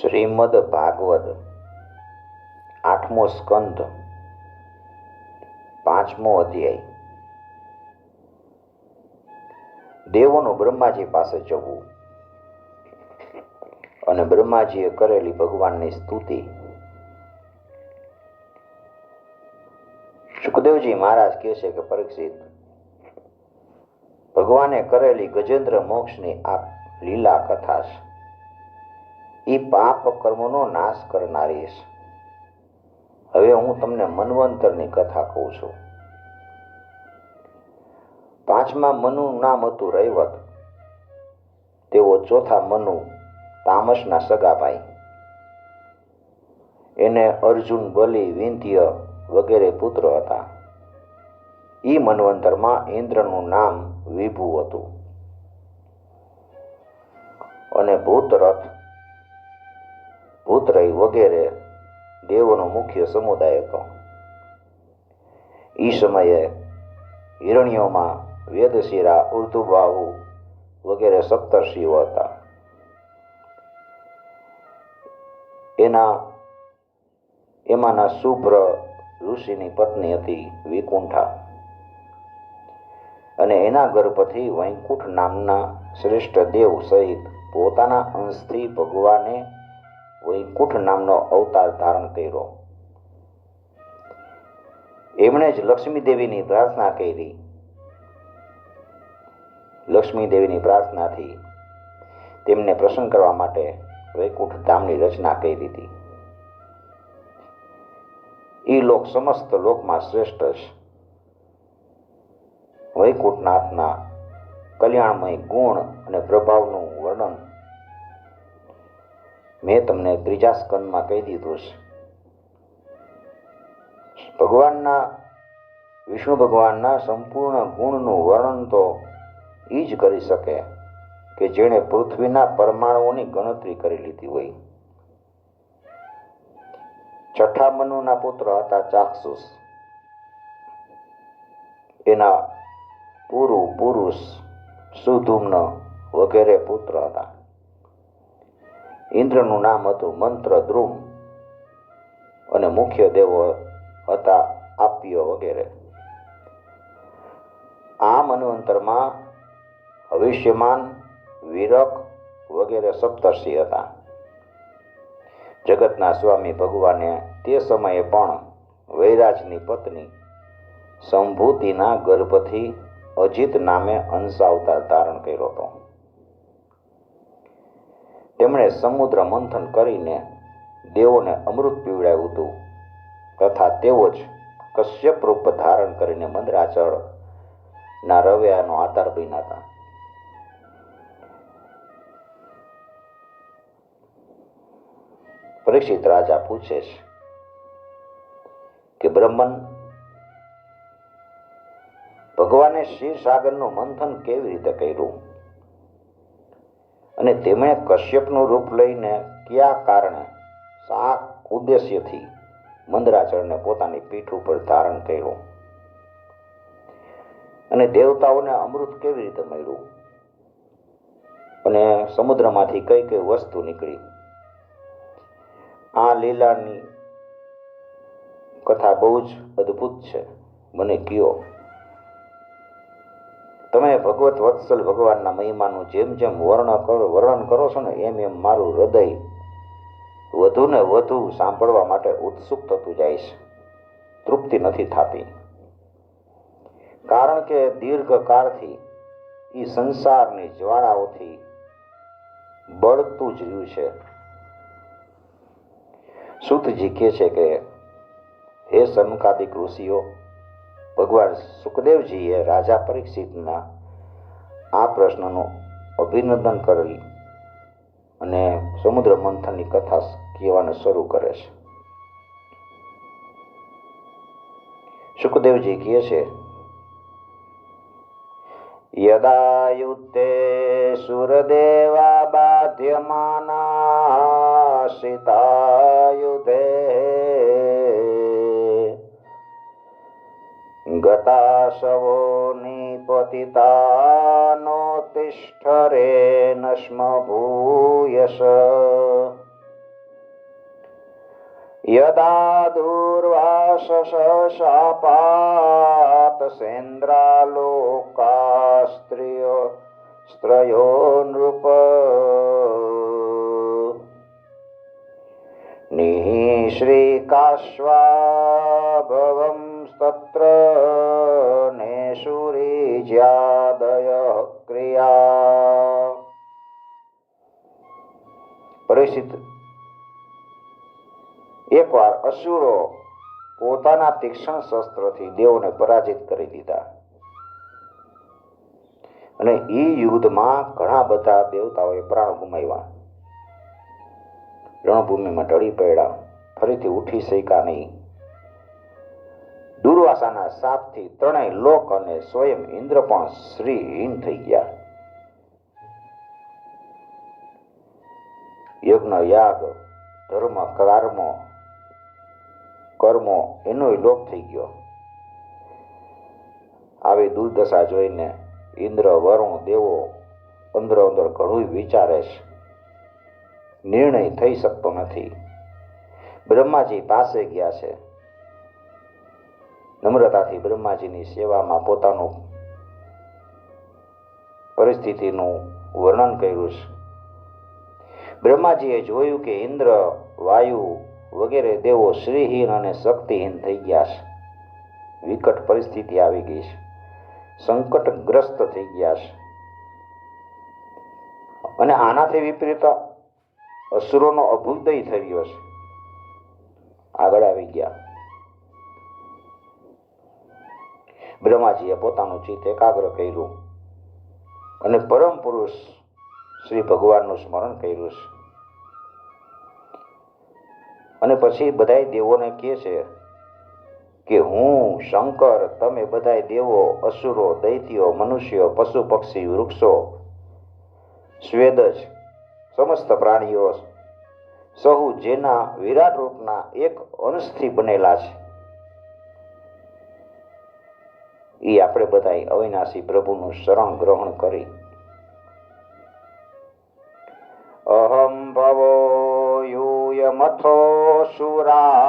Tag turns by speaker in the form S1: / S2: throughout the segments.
S1: શ્રીમદ ભાગવત આઠમો સ્કંદ પાંચમો અધ્યાય. દેવોનું બ્રહ્માજી પાસે જવું અને બ્રહ્માજીએ કરેલી ભગવાનની સ્તુતિ. સુખદેવજી મહારાજ કહે છે કે પરીક્ષિત, ભગવાને કરેલી ગજેન્દ્ર મોક્ષની આ લીલા કથા છે. એ પાપ કર્મોનો નાશ કરનારી છે. હવે હું તમને મન્વંતરની કથા કહું છું. પાંચમા મનુનું નામ હતું રૈવત. તેઓ ચોથા મનુ તામસના સગાભાઈ. એને અર્જુન, બલિ, વિંધ્ય વગેરે પુત્ર હતા. એ મન્વંતરમાં ઇન્દ્રનું નામ વિભુ હતું અને ભૂતરથ, ભૂતરય વગેરે દેવોનો મુખ્ય સમુદાય હતો. એ સમયે હિરણ્યોમાં વેદશિરા, ઉર્ધુબાહુ વગેરે સપ્તર્ષિઓ હતા. એમાંના શુભ્ર ઋષિની પત્ની હતી વિકુંઠા, અને એના ગર્ભથી વૈકુંઠ નામના શ્રેષ્ઠ દેવ સહિત પોતાના અંશથી ભગવાને વૈકુંઠ નામનો અવતાર ધારણ કર્યો. એમણે જ લક્ષ્મીદેવીની પ્રાર્થના કરી. લક્ષ્મીદેવીની પ્રાર્થનાથી તેમને પ્રસન્ન કરવા માટે વૈકુંઠ ધામની રચના કરી હતી. એ લોક સમસ્ત લોકમાં શ્રેષ્ઠ છે. વૈકુંઠનાથના કલ્યાણમય ગુણ અને પ્રભાવનું વર્ણન મેં તમને ત્રીજા સ્કંદમાં કહી દીધું છે. વિષ્ણુ ભગવાનના સંપૂર્ણ ગુણનું વર્ણન તો એ જ કરી શકે કે જેણે પૃથ્વીના પરમાણુઓની ગણતરી કરી લીધી હોય. છઠ્ઠા મનુના પુત્ર હતા ચાક્ષુષ. એના પુરુ, પુરુષ, સુધુમ્ન વગેરે પુત્ર હતા. ઇન્દ્રનું નામ હતું મંત્રદ્રુમ અને મુખ્ય દેવો હતા આપ્ય વગેરે. આ મન્વંતરમાં હવિષ્યમાન, વિરક વગેરે સપ્તર્ષિ હતા. જગતના સ્વામી ભગવાને તે સમયે પણ વૈરાજની પત્ની સંભૂતિના ગર્ભથી અજિત નામે અંશાવતાર ધારણ કર્યો હતો. તેમણે સમુદ્ર મંથન કરીને દેવોને અમૃત પીવડાવ્યું હતું તથા તેઓ જ કશ્યપ રૂપ ધારણ કરીને મંદરાચળ ના રવ્યાનો આધાર બન્યા હતા. પરીક્ષિત રાજા પૂછે છે કે બ્રહ્મન, ભગવાને ક્ષીરસાગરનું મંથન કેવી રીતે કર્યું અને તેમણે કશ્યપનું રૂપ લઈને કયા કારણે, શા ઉદ્દેશ્યથી મંદરાચળને પોતાની પીઠ ઉપર ધારણ કર્યું અને દેવતાઓને અમૃત કેવી રીતે મળ્યું અને સમુદ્રમાંથી કઈ કઈ વસ્તુ નીકળી. આ લીલાની કથા બહુ જ અદ્ભુત છે. મને કયો, તમે ભગવત વત્સલ ભગવાનના મહિમાનું જેમ જેમ વર્ણન કરો છો ને એમ એમ મારું હૃદય વધુ ને વધુ સાંભળવા માટે ઉત્સુક થતું જાય છે. તૃપ્તિ નથી થતી. કારણ કે દીર્ઘકાળથી એ સંસારની જ્વાળાઓથી બળતું જ રહ્યું છે. સૂતજી કહે છે કે હે સનકાદિક ઋષિઓ, ભગવાન સુખદેવજીએ રાજા પરીક્ષિતના આ પ્રશ્નનું અભિનંદન કરી અને સમુદ્ર મંથનની કથા કહેવાનું શરૂ કરે છે. સુખદેવજી કહે છે, યદા યુદ્ધે સુરદેવા બાધ્યમાના સીતાયુધે ગતાશવો નિપતિતાનો તિષ્ઠરે નશ્મ ભૂયશ યદા દુર્વાસ શાપાત સેન્દ્રાલોકાસ્ત્રિય સ્ત્રયો નૃપ નિઃશ્રીકાશ્વાભવં તત્ર નેશુરીજ્યાદય ક્રિયા. પરિસ્થિત એકવાર અસુરો પોતાના તીક્ષ્ણ શસ્ત્રથી દેવોને પરાજિત કરી દીધા અને એ યુદ્ધમાં ઘણા બધા દેવતાઓએ પ્રાણ ગુમાવ્યા. રણભૂમિમાં ઢળી પડ્યા, ફરીથી ઉઠી શક્યા નહીં. દુર્વાસાના શાપથી ત્રણેય લોક અને સ્વયં ઇન્દ્ર પણ શ્રીહીન થઈ ગયા. યજ્ઞ યાગ ધર્મ કર્મો એનો લોપ થઈ ગયો. આવી દુર્દશા જોઈને ઇન્દ્ર વરુણ દેવો અંદર અંદર ઘણું વિચારે છે, નિર્ણય થઈ શકતો નથી. બ્રહ્માજી પાસે ગયા છે, નમ્રતાથી બ્રહ્માજીની સેવામાં પોતાનું પરિસ્થિતિનું વર્ણન કર્યું છે. બ્રહ્માજીએ જોયું કે ઇન્દ્ર, વાયુ વગેરે દેવો શ્રીહીન અને શક્તિહીન થઈ ગયા છે. વિકટ પરિસ્થિતિ આવી ગઈ છે, સંકટગ્રસ્ત થઈ ગયા છે. અને આનાથી વિપરીત અસુરોનો અભ્યુદય થઈ ગયો છે, આગળ આવી ગયા. બ્રહ્માજીએ પોતાનું ચિત્ત એકાગ્ર કર્યું અને પરમ પુરુષ શ્રી ભગવાનનું સ્મરણ કર્યું છે. અને પછી બધાય દેવોને કહે છે કે હું શંકર, તમે બધાય દેવો, અસુરો, દૈત્યો, મનુષ્યો, પશુ પક્ષી, વૃક્ષો, સ્વેદજ, સમસ્ત પ્રાણીઓ સહુ જેના વિરાટ રૂપના એક અંશથી બનેલા છે, એ આપણે બધાય અવિનાશી પ્રભુનું શરણ ગ્રહણ કરી અહમ ભવો યુયમથો સુરાદયો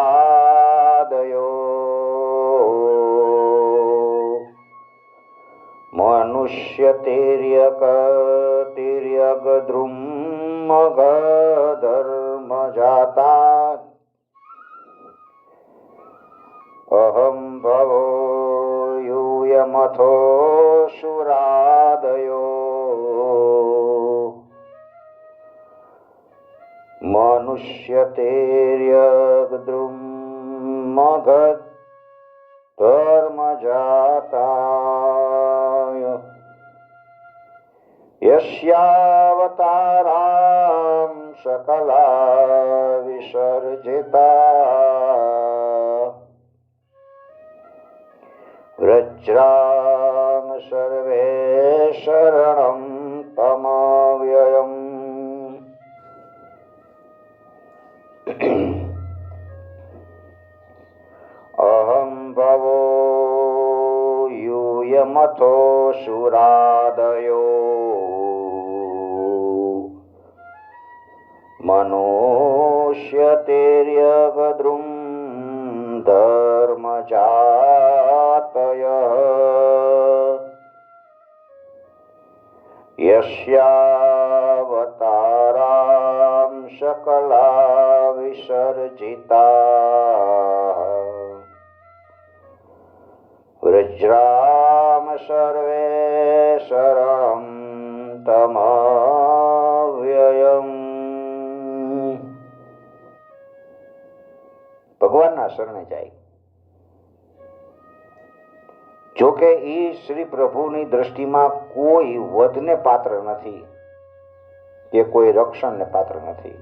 S1: મનુષ્ય તિર્યગદ્રુમગધર્મ જાતા અહમ ભવો યુયમથો સુરાદયો મનુષ્ય તિર્યગદ્રુમગધર્મ જાતા યસ્યાવતારામ સકલા વિસર્જિતા વ્રજરામ સર્વે શરણમ તમવ્યયમ. અહમ ભવો યુયમથો સુરાદયો મનુષ્ય તિર્યગદ્રુમ ધર્મ જાતય યસ્યાવતારામ સકલા વિસર્જિતા વ્રજરામ સર્વે શરણમ તમવ્યયમ. ભગવાનના શરણે જાય. જોકે એ શ્રી પ્રભુની દ્રષ્ટિમાં કોઈ વધને પાત્ર નથી કે કોઈ રક્ષણને પાત્ર નથી.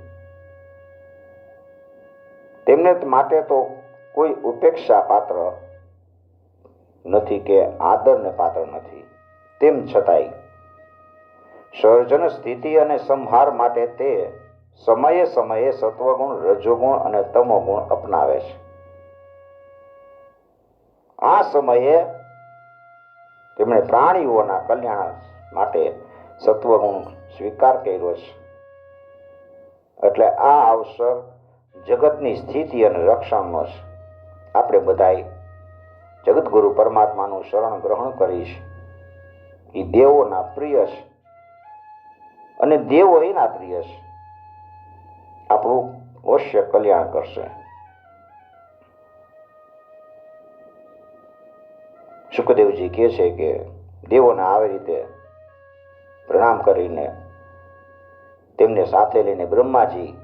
S1: તેમને માટે તો કોઈ ઉપેક્ષા પાત્ર નથી કે આદરને પાત્ર નથી. તેમ છતાંય સર્જન, સ્થિતિ અને સંહાર માટે તે સમયે સમયે સત્વગુણ, રજોગુણ અને તમોગુણ અપનાવે છે. આ સમયે તેમણે પ્રાણીઓના કલ્યાણ માટે સત્વગુણ સ્વીકાર કર્યો છે. એટલે આ અવસર જગતની સ્થિતિ અને રક્ષણનો છે. આપણે બધાએ જગતગુરુ પરમાત્માનું શરણ ગ્રહણ કરીશ. એ દેવોના પ્રિય છે અને દેવો એના પ્રિય છે. આપણું અવશ્ય કલ્યાણ કરશે. સુખદેવજી કહે છે કે દેવોને આવી રીતે પ્રણામ કરીને તેમને સાથે લઈને બ્રહ્માજી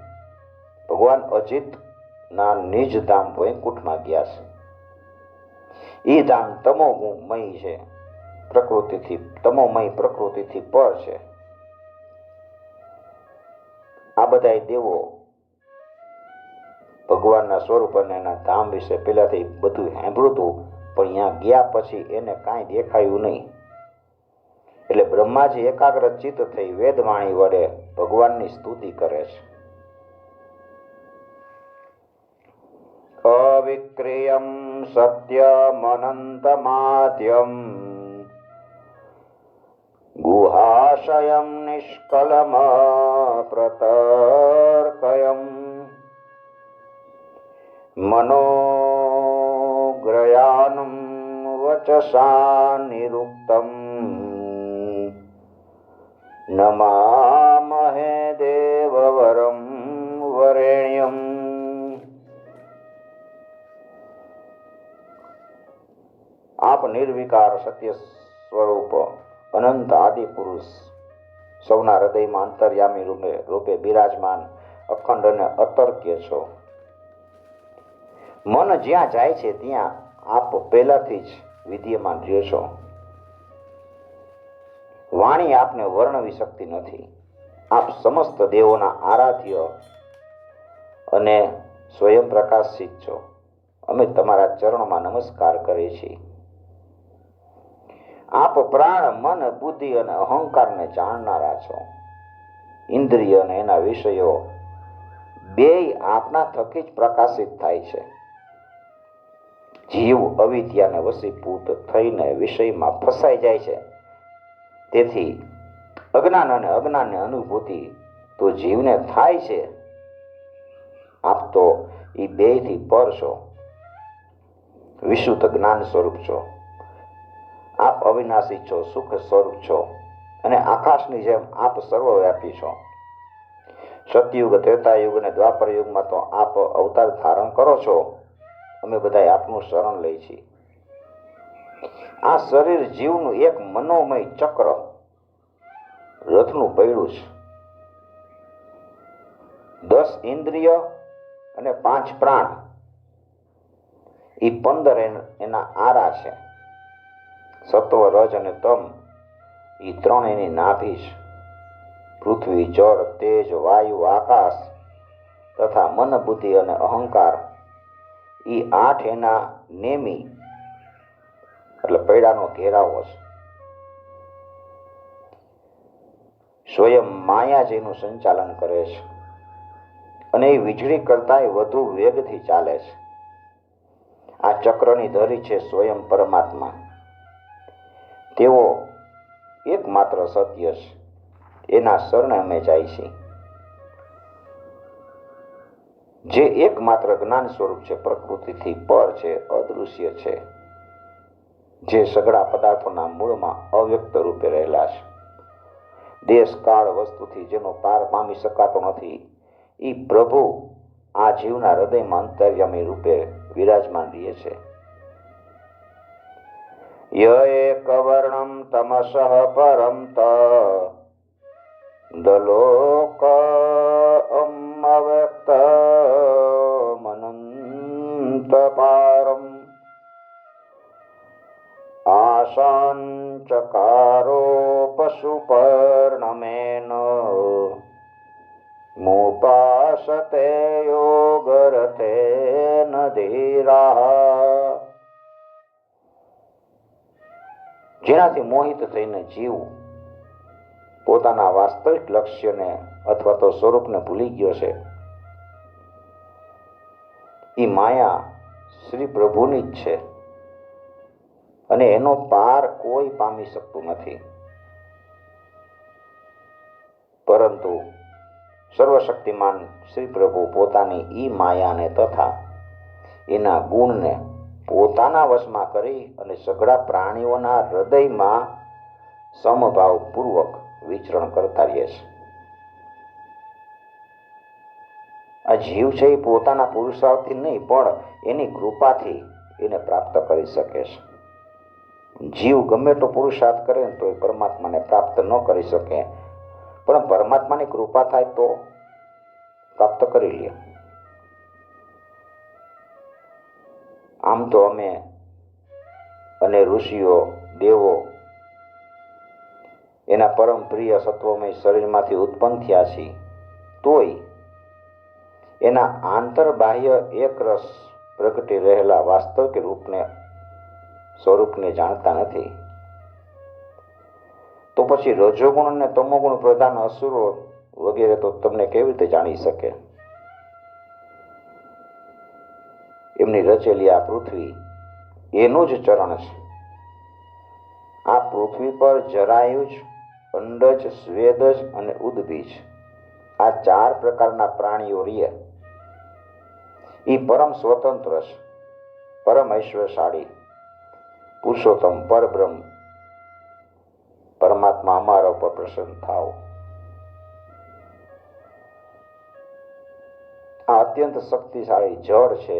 S1: ભગવાન અજિતના નિજ ધામ વૈકુંઠમાં ગયા છે. એ ધામ તમોમય છે, તમોમય પ્રકૃતિથી પર છે. આ બધા દેવો ભગવાનના સ્વરૂપ અને એના ધામ વિશે પહેલાથી બધું સાંભળ્યું હતું, પણ ત્યાં ગયા પછી એને કાંઈ દેખાયું નહીં. એટલે બ્રહ્માજી એકાગ્ર ચિત્ત થઈ વેદવાણી વડે ભગવાનની સ્તુતિ કરે છે. અવિક્રિયમ સત્યમનંતમાદ્યમ ગુહાશયમ નિષ્કલમ પ્રતર્કયમ મનોગ્રયાનમ વચસા નિરુક્તમ નમામહે દેવવરમ વરેણ્યમ. આપ નિર્વિકાર સત્ય સ્વરૂપ અનંત આદિ પુરુષ સૌના હૃદયમાં અંતર્યામી રૂપે બિરાજમાન અખંડ અને અતર્ક્ય છો. મન જ્યાં જાય છે ત્યાં આપ પહેલાથી જ વિદ્યમાન રહ્યો છો. વાણી આપને વર્ણવી શકતી નથી. આપ સમસ્ત દેવોના આરાધ્ય અને સ્વયં પ્રકાશિત છો. અમે તમારા ચરણમાં નમસ્કાર કરીએ છીએ. આપ પ્રાણ, મન, બુદ્ધિ અને અહંકારને જાણનારા છો. ઇન્દ્રિય અને એના વિષયો બેય આપના થકી જ પ્રકાશિત થાય છે. જીવ અવિદ્યાને વશીભૂત થઈને વિષયમાં ફસાઈ જાય છે. તેથી અજ્ઞાન અને અજ્ઞાનની અનુભૂતિ તો જીવને થાય છે. આપ તો એ બેયથી પર છો, વિશુદ્ધ જ્ઞાન સ્વરૂપ છો. આપ અવિનાશી છો, સુખ સ્વરૂપ છો અને આકાશની જેમ આપ સર્વવ્યાપી છો. સતયુગ, ત્રેતાયુગ અને દ્વાપર યુગમાં તો આપ અવતાર ધારણ કરો છો. અમે બધા આપનું શરણ લઈ છીએ. આ શરીર જીવનું એક મનોમય ચક્ર રથનું પૈડું છે. 10 ઇન્દ્રિય અને 5 પ્રાણ, એ 15 એના આરા છે. સત્વ, રજ અને તમ, એ 3 એની નાભી છે. પૃથ્વી, જળ, તેજ, વાયુ, આકાશ તથા મન, બુદ્ધિ અને અહંકાર, એ 8 એના નેમી એટલે પૈડાનો ઘેરાવો છે. સ્વયં માયાજીનું સંચાલન કરે છે અને એ વીજળી કરતા વધુ વેગથી ચાલે છે. આ ચક્રની ધરી છે સ્વયં પરમાત્મા. તેઓ એકમાત્ર સત્ય છે. એના શરણે અમે જાય છીએ. જે એકમાત્ર જ્ઞાન સ્વરૂપ છે, પ્રકૃતિથી પર છે, અદૃશ્ય છે, જે સઘળા પદાર્થોના મૂળમાં અવ્યક્ત રૂપે રહેલા છે. દેશ, કાળ, વસ્તુથી જેનો પાર પામી શકાતો નથી, એ પ્રભુ આ જીવના હૃદયમાં અંતર્યામી રૂપે વિરાજમાન રહે છે. ય એકવર્ણમ તમસઃ પરમ તલોક અવ્યક્ત મનંત પારમ આશાંચકારો પશુપર્ણમેન મુપાસતે યોગરથેન ધીરાઃ. જેનાથી મોહિત થઈને જીવ પોતાના વાસ્તવિક લક્ષ્યને અથવા તો સ્વરૂપને ભૂલી ગયો છે. એ માયા શ્રી પ્રભુની જ છે અને એનો પાર કોઈ પામી શકતું નથી. પરંતુ સર્વશક્તિમાન શ્રી પ્રભુ પોતાની ઈ માયાને તથા એના ગુણને પોતાના વશમાં કરી અને સઘળા પ્રાણીઓના હૃદયમાં સમભાવપૂર્વક વિચરણ કરતા રહે છે. આ જીવ છે એ પોતાના પુરુષાર્થથી નહીં પણ એની કૃપાથી એને પ્રાપ્ત કરી શકે છે. જીવ ગમે તો પુરુષાર્થ કરે ને તો એ પરમાત્માને પ્રાપ્ત ન કરી શકે, પણ પરમાત્માની કૃપા થાય તો પ્રાપ્ત કરી લે. આમ તો અમે અને ઋષિઓ દેવો એના પરમ પ્રિય સત્વમય શરીરમાંથી ઉત્પન્ન થયા છીએ, તોય એના આંતરબાહ્ય એક રસ પ્રગટી રહેલા વાસ્તવિક સ્વરૂપને જાણતા નથી. તો પછી રજોગુણ અને તમોગુણ પ્રધાન અસુરો વગેરે તો તમને કેવી રીતે જાણી શકે? એમની રચેલી આ પૃથ્વી એનું જ ચરણ છે. આ પૃથ્વી પર જરાયુજ, અંડજ, સ્વેદજ અને ઉદબીજ આ 4 પ્રકારના પ્રાણીઓ રહે. એ પરમ સ્વતંત્ર છે, પરમ ઐશ્વર્યશાળી પુરુષોત્તમ પરબ્રહ્મ પરમાત્મા અમારા ઉપર પ્રસન્ન થાવ. આ અત્યંત શક્તિશાળી જળ છે,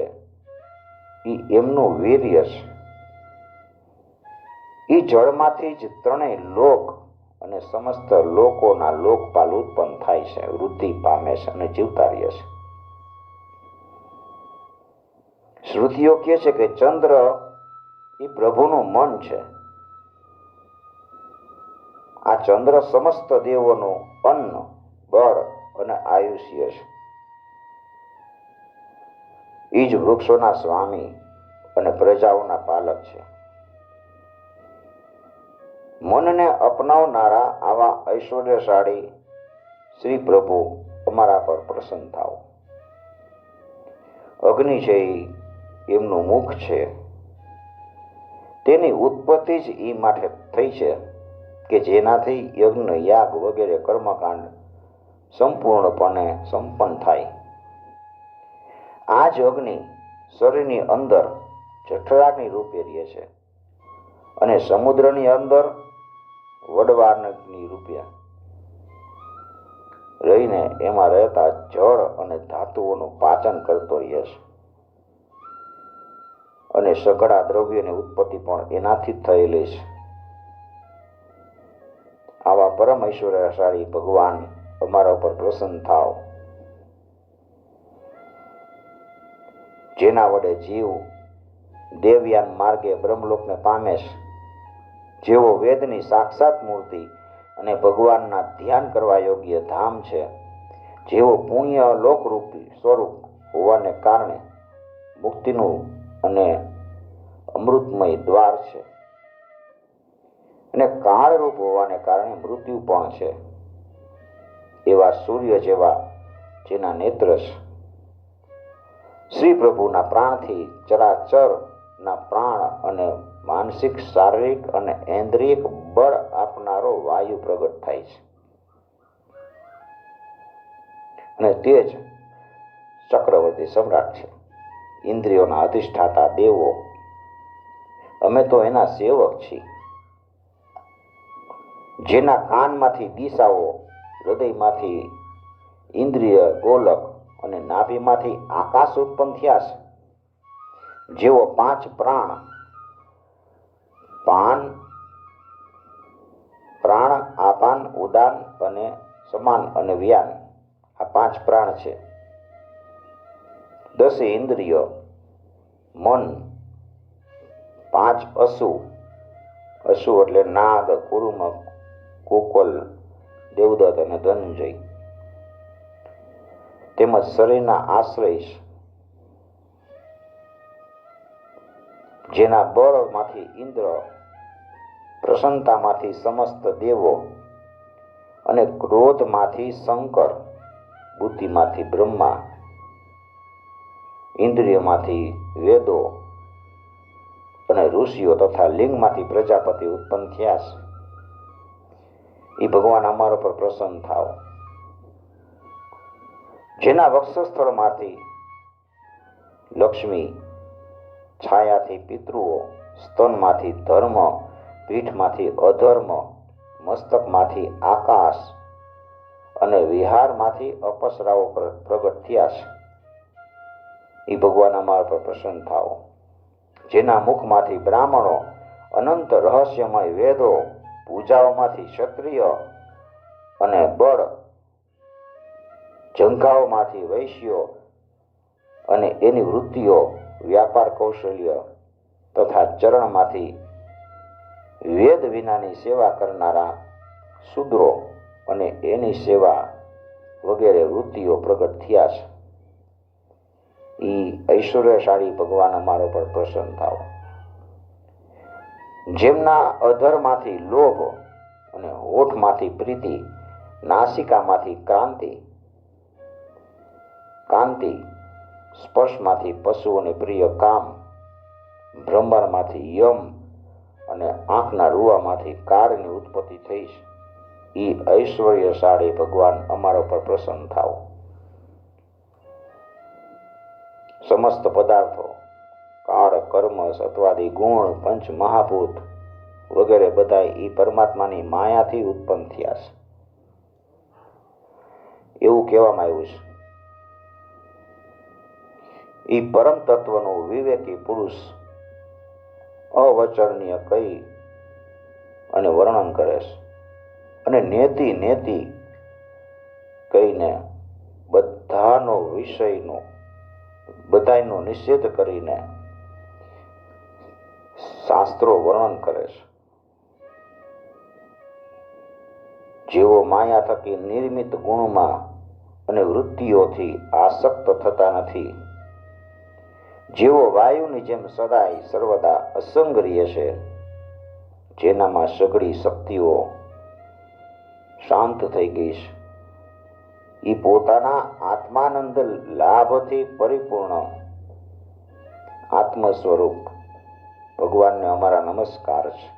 S1: એ એમનું વીર્ય છે. એ જળમાંથી જ 3 લોક અને સમસ્ત લોકોના લોકપાલ ઉત્પન્ન થાય છે, વૃદ્ધિ પામે છે અને જીવતા રહે છે. શ્રુતિઓ કહે છે કે ચંદ્ર એ પ્રભુનું મન છે. આ ચંદ્ર સમસ્ત દેવોનું અન્ન, બળ અને આયુષ્ય છે. એ જ વૃક્ષોના સ્વામી અને પ્રજાઓના પાલક છે. મનને અપનાવનારા આવા ઐશ્વર્યશાળી શ્રી પ્રભુ અમારા પર પ્રસન્ન થાવ. અગ્નિ છે એમનું મુખ છે. તેની ઉત્પત્તિ જ એ માટે થઈ છે કે જેનાથી યજ્ઞ, યાગ વગેરે કર્મકાંડ સંપૂર્ણપણે સંપન્ન થાય. આ જ અગ્નિ શરીરની અંદર જઠરાગ્નિ રૂપે રહે છે અને સમુદ્રની અંદર વડવાગ્નિ રૂપે રહીને એમાં રહેતા જળ અને ધાતુઓનું પાચન કરતો રહે છે. અને સઘળા દ્રવ્યોની ઉત્પત્તિ પણ એનાથી જ થયેલી છે. આવા પરમ ઐશ્વર્યશાળી ભગવાન અમારા ઉપર પ્રસન્ન થાવ. જેના વડે જીવ દેવયાન માર્ગે બ્રહ્મલોકને પામે છે, જેવો વેદની સાક્ષાત મૂર્તિ અને ભગવાનના ધ્યાન કરવા યોગ્ય ધામ છે, જેવો પુણ્ય લોકરૂપી સ્વરૂપ હોવાને કારણે મુક્તિનું અને અમૃતમય દ્વાર છે, અને કાળરૂપ હોવાને કારણે મૃત્યુ પણ છે, એવા સૂર્ય જેવા જેના નેત્ર છે, શ્રી પ્રભુના પ્રાણથી ચરાચરના પ્રાણ અને માનસિક, શારીરિક અને ઇન્દ્રિયક બળ આપનારો વાયુ પ્રગટ થાય છે. અને તે જ ચક્રવર્તી સમ્રાટ છે, ઇન્દ્રિયોના અધિષ્ઠાતા દેવો. અમે તો એના સેવક છીએ. જેના કાનમાંથી દિશાઓ, હૃદયમાંથી ઇન્દ્રિય ગોલક અને નાભીમાંથી આકાશ ઉત્પન્ન થયા છે, જેવો 5 પ્રાણ, પ્રાણ, આપાન, ઉદાન અને સમાન અને વ્યાન, આ 5 પ્રાણ છે. 10 ઇન્દ્રિયો, મન, 5 અસુ એટલે નાગ, કુરુમ, કુકલ, દેવદત્ત અને ધનંજય, તેમજ શરીરના આશ્રય છે, જેના બળમાંથી ઇન્દ્ર, પ્રસન્નતામાંથી સમસ્ત દેવો અને ક્રોધમાંથી શંકર, બુદ્ધિમાંથી બ્રહ્મા, ઇન્દ્રિયમાંથી વેદો અને ઋષિઓ તથા લિંગમાંથી પ્રજાપતિ ઉત્પન્ન થયા છે. એ ભગવાન અમારા પર પ્રસન્ન થાવ. જેના વક્ષસ્થળમાંથી લક્ષ્મી, છાયાથી પિતૃઓ, સ્તનમાંથી ધર્મ, પીઠમાંથી અધર્મ, મસ્તકમાંથી આકાશ અને વિહારમાંથી અપસરાઓ પ્રગટ થયા છે. એ ભગવાન અમારા પર પ્રસન્ન થાઓ. જેના મુખમાંથી બ્રાહ્મણો, અનંત રહસ્યમય વેદો, પૂજાઓમાંથી ક્ષત્રિય અને બળ, ઝંખાઓમાંથી વૈશ્યો અને એની વૃત્તિઓ, વ્યાપાર કૌશલ્ય તથા ચરણમાંથી વેદ વિનાની સેવા કરનારા શૂદ્રો અને એની સેવા વગેરે વૃત્તિઓ પ્રગટ થયા છે. એ ઐશ્વર્યશાળી ભગવાન અમારો પર પ્રસન્ન થાવ. જેમના અધરમાંથી લોભ અને હોઠમાંથી પ્રીતિ, નાસિકામાંથી કાંતિ, સ્પર્શમાંથી પશુઓને પ્રિય કામ, ભ્રમરમાંથી યમ અને આંખના રૂવામાંથી કાળની ઉત્પત્તિ થઈ છે. એ ઐશ્વર્યશાળી ભગવાન અમારા પર પ્રસન્ન થાવ. સમસ્ત પદાર્થો, કાળ, કર્મ, સત્વાદી ગુણ, પંચ મહાભૂત વગેરે બધા એ પરમાત્માની માયાથી ઉત્પન્ન થયા છે એવું કહેવામાં આવ્યું છે. એ પરમ તત્વનો વિવેકી પુરુષ અવચરણીય કહી અને વર્ણન કરે છે અને નેતિ કહીને બધાનો નિષેધ કરીને શાસ્ત્રો વર્ણન કરે છે. જેઓ માયા થકી નિર્મિત ગુણમાં અને વૃત્તિઓથી આસક્ત થતા નથી, જેઓ વાયુની જેમ સદાય સર્વદા અસંગ રહે છે, જેનામાં સઘળી શક્તિઓ શાંત થઈ ગઈ છે, એ પોતાના આત્માનંદ લાભથી પરિપૂર્ણ આત્મ સ્વરૂપ ભગવાનને અમારા નમસ્કાર છે.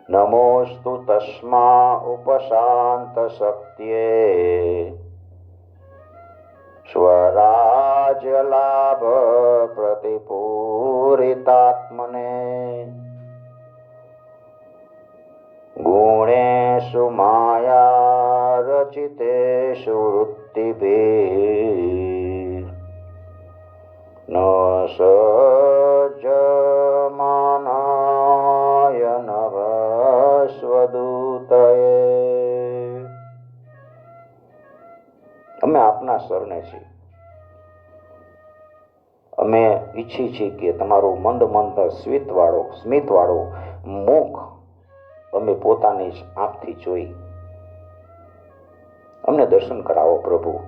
S1: નમોસ્તુ તસ્મા ઉપશાંત શક્ત્યે સ્વરાજ્ય લાભ પ્રતિપૂરિતાત્મને ગુણેષુ માયા રચિતેષુ વૃત્તિભિર ન સજ્જમાનાય નભસ્વદૂતયે. અમે આપના શરણે છીએ. અમે ઈચ્છી છીએ કે તમારું મંદ સ્મિત વાળું મુખ અમે પોતાની જ આંખથી જોઈ. અમને દર્શન કરાવો પ્રભુ.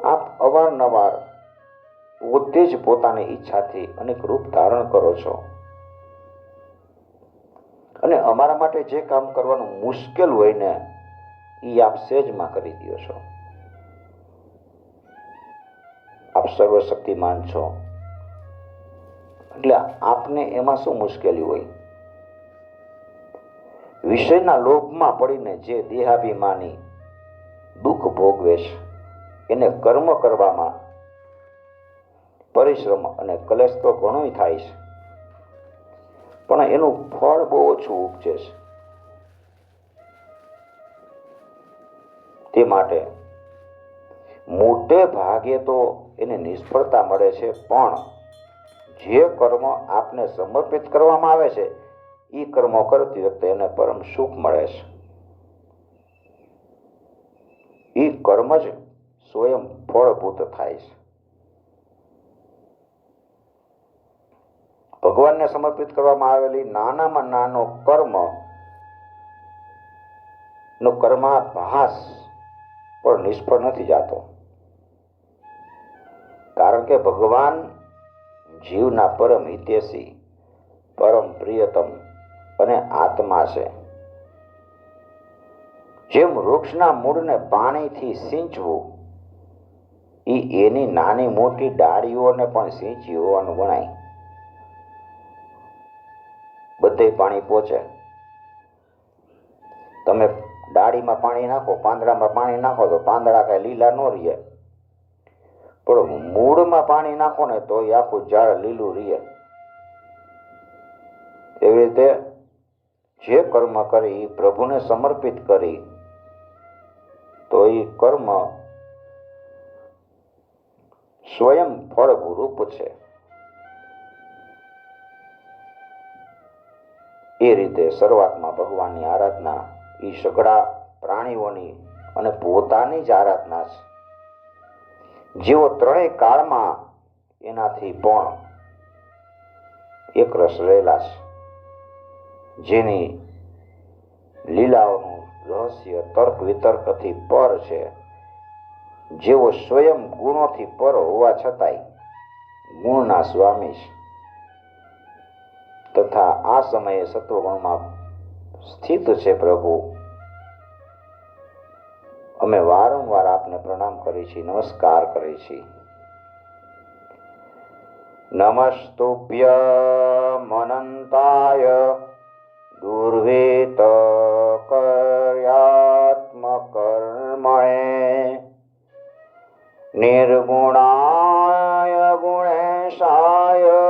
S1: આપ અવારનવાર પોતે જ પોતાની ઈચ્છાથી અનેક રૂપ ધારણ કરો છો અને અમારા માટે જે કામ કરવાનું મુશ્કેલ હોય ને એ આપ સહેજમાં કરી દો છો. આપ સર્વશક્તિમાન છો એટલે આપને એમાં શું મુશ્કેલી હોય? વિષયના લોભમાં પડીને જે દેહાભિમાની દુઃખ ભોગવે છે એને કર્મ કરવામાં પરિશ્રમ અને કલેશ તો ઘણો થાય છે, પણ એનું ફળ બહુ ઓછું ઉપજે છે. તે માટે મોટે ભાગે તો એને નિષ્ફળતા મળે છે, પણ જે કર્મ આપને સમર્પિત કરવામાં આવે છે એ કર્મો કરતી વખતે એને પરમ સુખ મળે છે. એ કર્મ જ સ્વયં ફળભૂત થાય છે. ભગવાનને સમર્પિત કરવામાં આવેલી નાનામાં નાનો કર્મ નો કર્માભાસ પણ નિષ્ફળ નથી જતો, કારણ કે ભગવાન જીવના પરમ હિતેશી, પરમ પ્રિયતમ અને આત્મા છે. જેમ વૃક્ષના મૂળને પાણીથી સિંચવું એ એની નાની મોટી ડાળીઓને પણ સિંચી હોવાનું ગણાય. બધે પાણી પહોંચે. તમે ડાળીમાં પાણી નાખો, પાંદડામાં પાણી નાખો તો પાંદડા કાંઈ લીલા ન રહે, પણ મૂળમાં પાણી નાખો ને તો એ આખું ઝાડ લીલું રહે. એવી રીતે જે કર્મ કરી પ્રભુને સમર્પિત કરી તો એ કર્મ સ્વયં ફળરૂપ છે. એ રીતે શરૂઆતમાં ભગવાનની આરાધના એ સઘળા પ્રાણીઓની અને પોતાની જ આરાધના છે. જેઓ ત્રણેય કાળમાં એનાથી પણ એક રસ રહેલા છે, જેની લીલાઓનું રહસ્ય તર્ક વિતર્કથી પર છે, જેઓ સ્વયં ગુણોથી પર હોવા છતાંય ગુણના સ્વામી છે, તથા આ સમયે સત્વગુણમાં સ્થિત છે. પ્રભુ, અમે વારંવાર આપને પ્રણામ કરી છીએ, નમસ્કાર કરી છીએ. નમસ્તુભ્ય અનંતાય દુર્વેત કર્યાત્મકર્મણે નિર્ગુણાય ગુણેશાય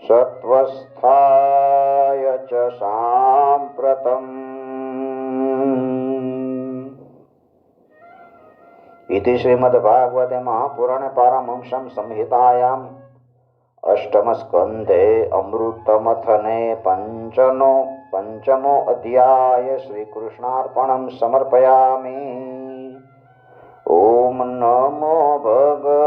S1: સત્વસ્થાય ચ સાંપ્રતમ. इति श्रीमद्भागवते महापुराणे पारमहंस्यां संहितायां अष्टमस्कन्धे अमृतमथने पंचमो अध्याय श्रीकृष्णार्पणं समर्पयामि. ओम नमो भगवते